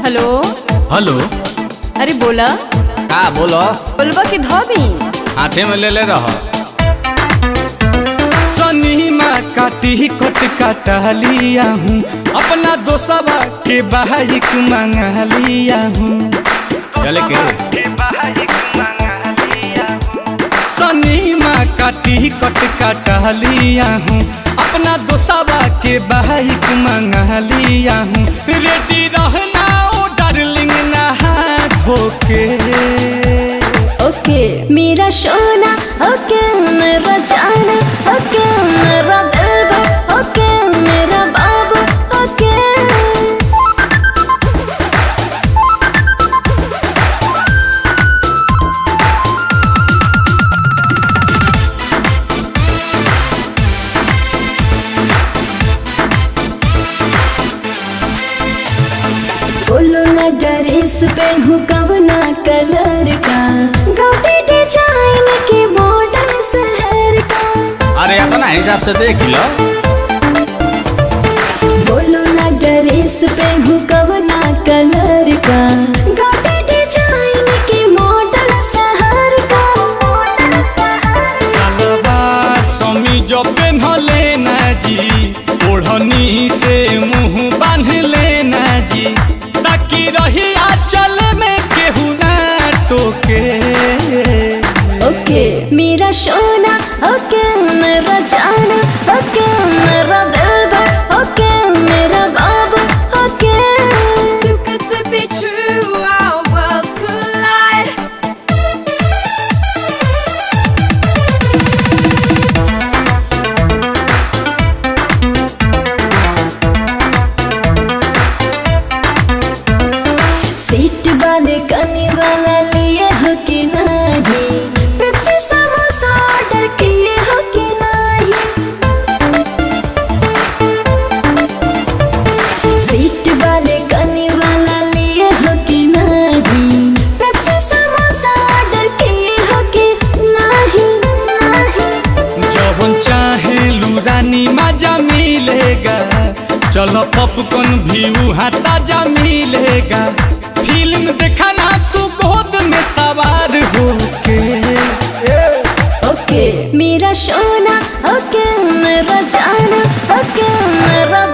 Hello hello. अरे बोला का बोलो? बोलबा की धोबी हाथे में ले रहो। सनी माँ काटी कोट काटा लिया हूँ, अपना दोस्तवा के बाइक मंगा लिया हूँ। चले के सनी माँ काटी कोट काटा लिया हूँ, अपना दोस्तवा के बाइक मंगा लिया हूँ। रेडी रहना ओ डार्लिंग नहा धोके। ओके मेरा सोना, ओके मेरा जाना, ओके मेरा दिलवा, ओके मेरा बाबू, ओके। बोलो ना ड्रेस पहनूं कवना कलर का, गाउटी डिजाइन के मॉडल शहर का। अरे अपना हिसाब से देख लो। बोलो ना ड्रेस पहनूं कवना कलर का, गाउटी डिजाइन के मॉडल शहर का। सलवार समीज पहन लेना जी, ओढ़नी से मुंह बांध लेना जी, ताकि रही आंचल में केहू ना टोके। ओके मेरा सोना, ओके मेरा जाना, ओके मेरा दिलवा, ओके मेरा बाबू, ओके। Too good to be true, our worlds collide. Seat वाले कनी वाला लिए हो कि नहीं, पेप्सी समोसा ऑर्डर किए हो कि नहीं। सीट वाले कनी वाला लिए हो कि नहीं, पेप्सी समोसा ऑर्डर किए हो कि नहीं। जब चाहे लुरानी मजा मिलेगा, चलो पॉपकॉर्न भी वहाँ ताजा मिलेगा। फिल्म देखना तू गोद में सवार होके। ओके मेरा सोना, ओके मेरा जाना, ओके मेरा